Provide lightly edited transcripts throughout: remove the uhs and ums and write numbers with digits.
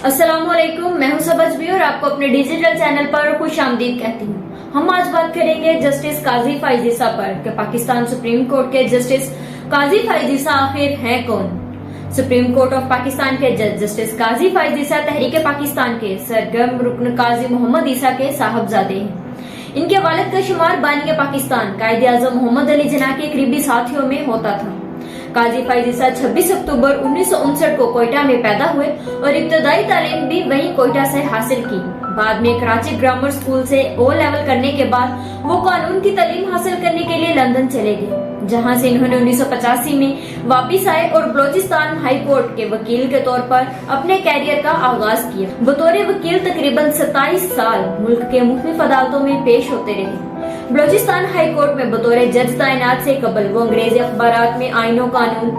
अस्सलाम वालेकुम, मैं हूं सबजबी और आपको अपने डिजिटल चैनल पर खुश आमदीद कहती हूं। हम आज बात करेंगे जस्टिस काजी फाइज ईसा पर कि पाकिस्तान सुप्रीम कोर्ट के जस्टिस काजी फाइज ईसा आखिर हैं कौन। सुप्रीम कोर्ट ऑफ पाकिस्तान के जज जस्टिस काजी फाइज ईसा तहरीक पाकिस्तान के सरगर्म रुकन काजी मोहम्मद ईसा के साहबजादे हैं। इनके वालिद का शुमार बानी पाकिस्तान कायदे आजम मोहम्मद अली जिन्ना के करीबी साथियों में होता था। काजी फाइज ईसा 26 अक्टूबर 1959 को कोयटा में पैदा हुए और इब्तदाई तालीम भी वहीं कोयटा से हासिल की। बाद में कराची ग्रामर स्कूल से ओ लेवल करने के बाद वो कानून की तालीम हासिल करने के लिए लंदन चले गए, जहां से इन्होंने 1985 में वापस आए और बलोचिस्तान हाई कोर्ट के वकील के तौर पर अपने कैरियर का आगाज किया। बतौर वकील तकरीबन 27 साल मुल्क के मुख्तलिफ अदालतों में पेश होते रहे। बलोचिस्तान हाई कोर्ट में बतौर जज तैनात से कबल वो अंग्रेजी अखबारात में आइनों, कानून,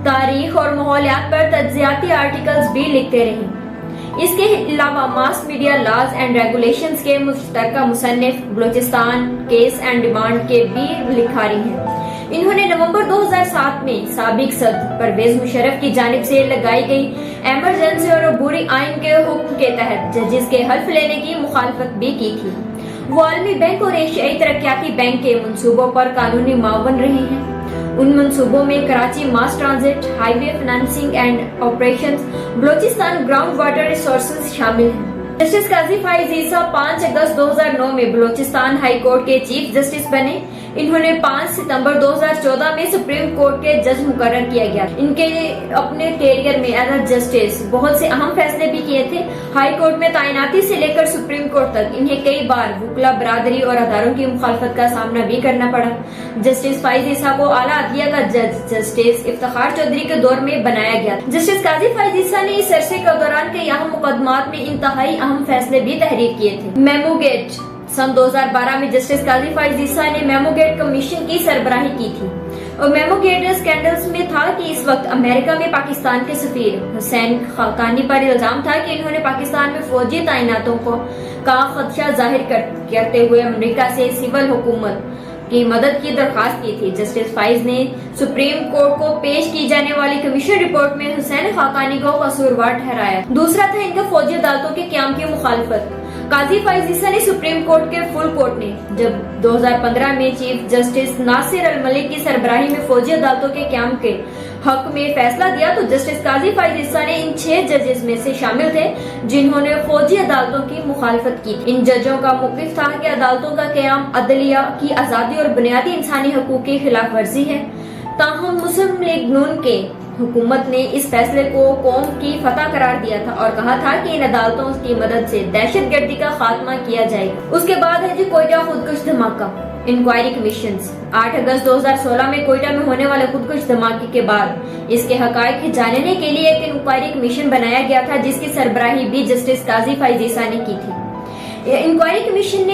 तारीख और माहौलियात पर तज्जियाती आर्टिकल्स भी लिखते रहे। इसके अलावा mass media laws and regulations के मुश्तरका मुसन्निफ, बलोचिस्तान केस एंड डिमांड के भी लिखारी हैं। इन्होंने नवंबर 2007 में साबिक सदर परवेज मुशर्रफ की जानिब से लगाई गई एमरजेंसी और अबूरी आइन के हुक्म के तहत जजेस के हल्फ लेने की मुखालफत भी की थी। वो आलमी बैंक और एशियाई तरक्याती बैंक के मंसूबों पर कानूनी मावन रहे हैं। उन मंसूबों में कराची मास transit, highway financing and operations, Balochistan ground water resources शामिल हैं। जस्टिस काजी फाइज ईसा 5 अगस्त 2009 में बलोचिस्तान हाई कोर्ट के चीफ जस्टिस बने। इन्होंने 5 सितंबर 2014 में सुप्रीम कोर्ट के जज मुकर्रर किया गया। इनके अपने कैरियर में एज अ जस्टिस बहुत से अहम फैसले भी किए थे। हाई कोर्ट में तैनाती से लेकर सुप्रीम कोर्ट तक इन्हें कई बार वुकला बरादरी और अदारों की मुखालफत का सामना भी करना पड़ा। जस्टिस फाइज ईसा को आला अदलिया का जज जस्टिस इफ्तिखार चौधरी के दौर में बनाया गया। जस्टिस काजी फाइज ईसा ने इस अरसे के दौरान कई अहम मुकदमात में इंतहाई अहम फैसले भी तहरीर किए थे। मेमोगेट सन 2012 में जस्टिस काजी फाइज ईसा ने मेमोगेट कमीशन की सरबराही की थी और मेमोगेट स्कैंडल्स में था कि इस वक्त अमेरिका में पाकिस्तान के सफीर हुसैन खाकानी पर इल्जाम था कि इन्होंने पाकिस्तान में फौजी तैनातों का खदशा जाहिर करते हुए अमेरिका से सिविल हुकूमत की मदद की दरखास्त की थी। जस्टिस फाइज ने सुप्रीम कोर्ट को पेश की जाने वाली कमीशन रिपोर्ट में हुसैन खाकानी को कसूरवार ठहराया। दूसरा था इनका फौजी अदालतों के क्याम की मुखालफत। काजी फाइज ईसा ने सुप्रीम कोर्ट के फुल कोर्ट ने जब 2015 में चीफ जस्टिस नासिर अल मलिक की सरबराही में फौजी अदालतों के क्याम के हक में फैसला दिया तो जस्टिस काजी फाइज ईसा ने इन 6 जजेस में से शामिल थे जिन्होंने फौजी अदालतों की मुखालफत की। इन जजों का मौक़िफ़ था कि अदालतों का क़याम अदलिया की आज़ादी और बुनियादी इंसानी हकूक़ की खिलाफ वर्जी है। ताहम मुस्लिम लीग नून के हुकूमत ने इस फैसले को कौम की फतह करार दिया था और कहा था कि इन अदालतों की मदद से दहशतगर्दी का खात्मा किया जाएगा। उसके बाद है जी कोयटा खुदकुश धमाका। इंक्वायरी कमीशन 8 अगस्त 2016 में कोयटा में होने वाले खुदकुश धमाके के बाद इसके हकायक जानने के लिए एक इंक्वायरी कमीशन बनाया गया था जिसकी सरबराही भी जस्टिस काजी फाइज ईसा ने की थी। इंक्वायरी कमीशन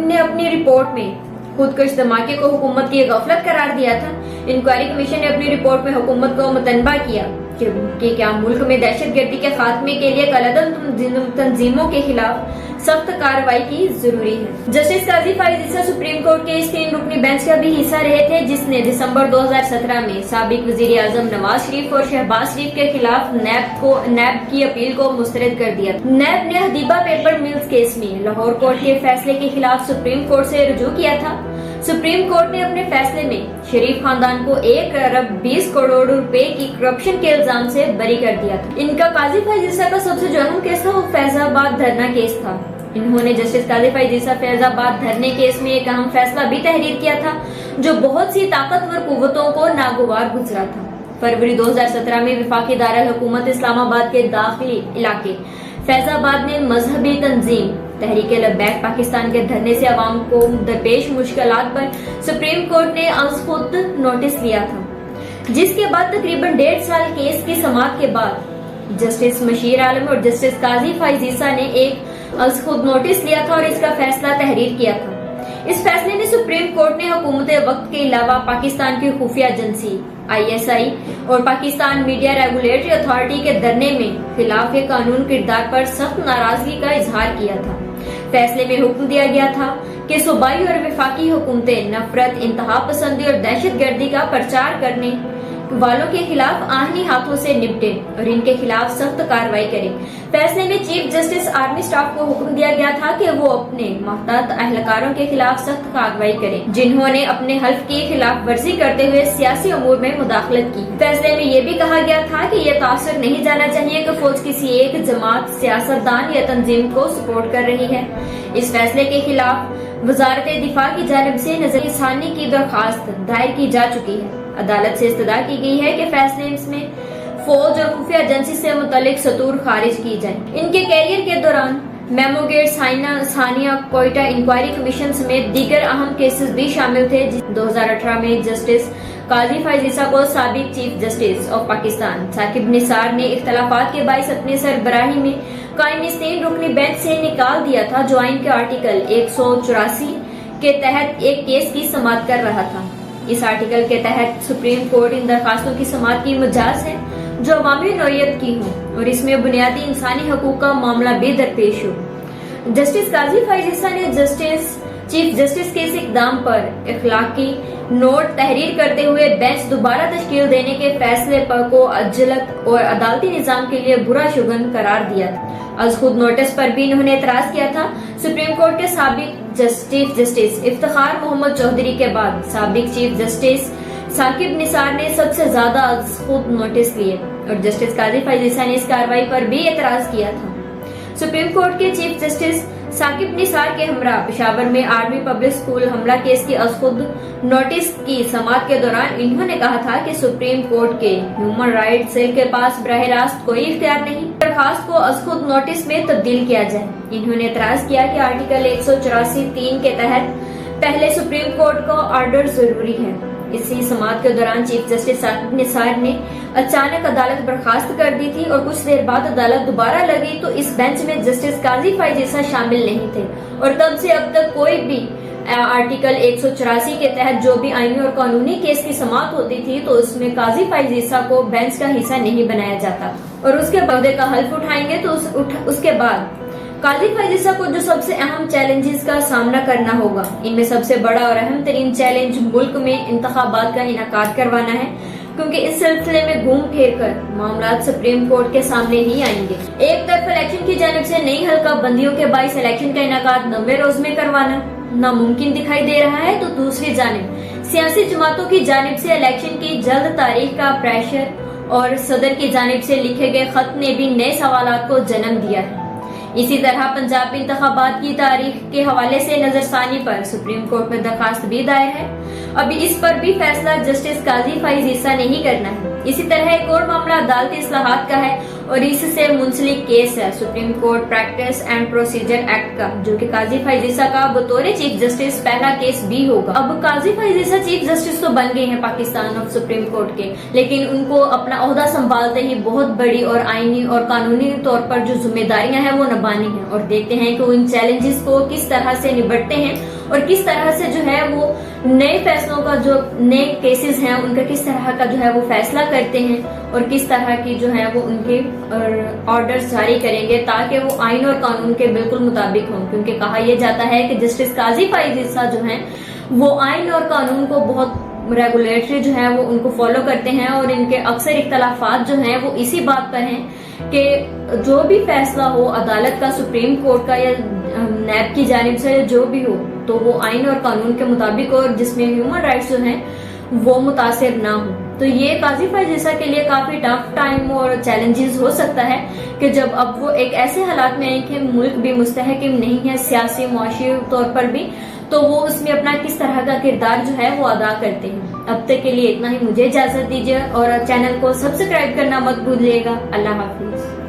ने अपनी रिपोर्ट में खुदकुश धमाके को हुकूमत की गफलत करार दिया था। इंक्वायरी कमीशन ने अपनी रिपोर्ट में हुकूमत को मुतनबा किया कि क्या मुल्क में दहशतगर्दी के खात्मे के लिए कलअदम तंजीमों के खिलाफ सख्त कार्रवाई की जरूरी है। जस्टिस काजी फाइज ईसा सुप्रीम कोर्ट के इस 3 रुकनी बेंच का भी हिस्सा रहे थे जिसने दिसंबर 2017 में साबिक वजीर आजम नवाज शरीफ और शहबाज शरीफ के खिलाफ नैब की अपील को मुस्तरद कर दिया। नैब ने हदीबा पेपर मिल्स केस में लाहौर कोर्ट के फैसले के खिलाफ सुप्रीम कोर्ट से रुजू किया था। सुप्रीम कोर्ट ने अपने फैसले में शरीफ खानदान को 1 अरब 20 करोड़ रुपए की करप्शन के इल्जाम से बरी कर दिया था। इनका काजी फाइज ईसा का सबसे जो अहम केस था वो फैजाबाद धरना केस था। इन्होंने जस्टिस काजी फाइज ईसा फैजाबाद धरने केस में एक अहम फैसला भी तहरीर किया था जो बहुत सी ताकतवर कुव्वतों को नागवार गुजरा था। फरवरी 2017 में वफाकी दारुल हुकूमत इस्लामाबाद के दाखिली इलाके फैजाबाद में मजहबी तंजीम तहरीक लब्बैक पाकिस्तान के धरने से अवाम को दरपेश मुश्किलात पर सुप्रीम कोर्ट ने अज खुद नोटिस लिया था, जिसके बाद तकरीबन 1.5 साल केस की समाअत के बाद जस्टिस मशीर आलम और जस्टिस काजी फाइज ईसा ने एक अज खुद नोटिस लिया था और इसका फैसला तहरीर किया था। इस फैसले में सुप्रीम कोर्ट ने हुकूमत वक्त के अलावा पाकिस्तान की खुफिया एजेंसी ISI और पाकिस्तान मीडिया रेगुलेटरी अथॉरिटी के धरने में खिलाफ कानून किरदार पर सख्त नाराजगी का इजहार किया था। फैसले में हुक्म दिया गया था कि सूबाई और वफाकी हुकूमतें नफरत, इंतहा पसंदी और दहशत गर्दी का प्रचार करने वालों के खिलाफ आह्नी हाथों से निपटे और इनके खिलाफ सख्त कार्रवाई करें। फैसले में चीफ जस्टिस आर्मी स्टाफ को हुक्म दिया गया था कि वो अपने मोहतात अहलकारों के खिलाफ सख्त कार्रवाई करें जिन्होंने अपने हल्फ की खिलाफ वर्जी करते हुए सियासी अमूर में मुदाखलत की। फैसले में ये भी कहा गया था कि ये तासर नहीं जाना चाहिए कि फौज किसी एक जमात, सियासतदान या तंजीम को सपोर्ट कर रही है। इस फैसले के खिलाफ वजारत दिफा की जानिब से नजरसानी की दरखास्त दायर की जा चुकी है। अदालत से इस्तदा की गई है कि फैसले में फौज और खुफिया एजेंसी से मुतल्लिक सतूर खारिज की जाए। इनके कैरियर के दौरान मेमोगेट, सानिया, कोयटा इंक्वायरी कमीशन समेत दीगर अहम केसेस भी शामिल थे। 2018 में जस्टिस काजी फैज ईसा को साबिक chief justice of Pakistan Saqib Nisar ने इख्तलाफात के बाइस अपनी सरबराही में कायम इस 3 रुकनी बेंच से निकाल दिया था, जो आइन के आर्टिकल 184 के तहत एक केस की समाअत कर रहा था। इस आर्टिकल के तहत सुप्रीम कोर्ट इन दरखास्तों की समाअत की मजाज है जो अवामी नौयत की हो और इसमें बुनियादी इंसानी हकूक का मामला भी दरपेश हो। जस्टिस काजी फैज ईसा ने चीफ जस्टिस के इस इकदाम पर इखलाकी नोट तहरीर करते हुए बेंच दोबारा तश्कील देने के फैसले पर को अदालत और अदालती निजाम के लिए बुरा शुगन करार दिया था। आज खुद नोटिस पर भी इन्होंने एतराज किया था। सुप्रीम कोर्ट के साबिक चीफ जस्टिस इफ्तिखार मोहम्मद चौधरी के बाद साबिक चीफ जस्टिस साकिब निसार ने सबसे ज्यादा खुद नोटिस लिए और जस्टिस काजी फैज ईसा ने इस कार्रवाई पर भी एतराज किया था। सुप्रीम कोर्ट के चीफ जस्टिस साकिब निसार के हमरा पेशावर में आर्मी पब्लिक स्कूल हमला केस की खुद नोटिस की समाअत के दौरान इन्होंने कहा था कि सुप्रीम कोर्ट के ह्यूमन राइट सेल के पास बराह रास्त कोई इख्तियार नहीं दरखास्त को खुद नोटिस में तब्दील किया जाए। इन्होंने एतराज किया कि आर्टिकल 184(3) के तहत पहले सुप्रीम कोर्ट का ऑर्डर जरूरी है। इसी समाअत के दौरान चीफ जस्टिस साकिब निसार ने अचानक अदालत बर्खास्त कर दी थी और कुछ देर बाद अदालत दोबारा लगी तो इस बेंच में जस्टिस काजी फैज ईसा शामिल नहीं थे और तब से अब तक कोई भी आर्टिकल 184 के तहत जो भी आईनी और कानूनी केस की समाअत होती थी तो उसमें काजी फैज ईसा को बेंच का हिस्सा नहीं बनाया जाता और उसके बाद का हल्फ उठाएंगे तो उसके बाद काजी फैज ईसा को जो सबसे अहम चैलेंजेस का सामना करना होगा, इनमें सबसे बड़ा और अहम तरीन चैलेंज मुल्क में इंतखाबात का इनेकाद करवाना है, क्योंकि इस सिलसिले में घूम फिर कर मामला सुप्रीम कोर्ट के सामने ही आएंगे। एक तरफ इलेक्शन की जानिब से नई हल्का बंदियों के बाईस इलेक्शन का इनेकाद 90 रोज में करवाना नामुमकिन दिखाई दे रहा है, तो दूसरी जानिब सियासी जमातों की जानिब से इलेक्शन की जल्द तारीख का प्रेशर और सदर की जानिब से लिखे गए खत ने भी नए सवालात को जन्म दिया है। इसी तरह पंजाब इंतखाबात की तारीख के हवाले से नजरसानी पर सुप्रीम कोर्ट में दरखास्त भी दायर है। अभी इस पर भी फैसला जस्टिस काजी फैज ईसा ने ही करना है। इसी तरह एक और मामला अदालती इस्लाहात का है और इससे मुंसलिक केस है supreme court practice and procedure act का, जो कि काजी फैज ईसा का बतौर चीफ जस्टिस पहला केस भी होगा। अब काजी फैज ईसा चीफ जस्टिस तो बन गए हैं पाकिस्तान ऑफ सुप्रीम कोर्ट के, लेकिन उनको अपना ओहदा संभालते ही बहुत बड़ी और आईनी और कानूनी तौर पर जो जिम्मेदारियां हैं वो निभानी है और देखते हैं कि वो इन चैलेंजेस को किस तरह से निपटते हैं और किस तरह से जो है वो नए फैसलों का जो नए केसेस हैं उनका किस तरह का जो है वो फैसला करते हैं और किस तरह की जो है वो उनके ऑर्डर्स जारी करेंगे ताकि वो आइन और कानून के बिल्कुल मुताबिक हों, क्योंकि कहा यह जाता है कि जस्टिस काजी फैज ईसा जो हैं वो आइन और कानून को बहुत रेगुलेटरी जो है वो उनको फॉलो करते हैं और इनके अक्सर इख्तलाफात जो हैं वो इसी बात पर हैं कि जो भी फैसला हो अदालत का, सुप्रीम कोर्ट का या नैब की जानिब से जो भी हो तो वो आइन और कानून के मुताबिक और जिसमें ह्यूमन राइट्स जो हैं वो मुतासिर ना हो। तो ये काजी फैज ईसा के लिए काफी टफ टाइम और चैलेंजेस हो सकता है कि जब अब वो एक ऐसे हालात में है कि मुल्क भी मुस्तहकम नहीं है सियासी मुआशी तौर पर भी, तो वो उसमें अपना किस तरह का किरदार जो है वो अदा करते हैं। अब तक के लिए इतना ही, मुझे इजाजत दीजिए और चैनल को सब्सक्राइब करना मत भूलिएगा। अल्लाह हाफिज।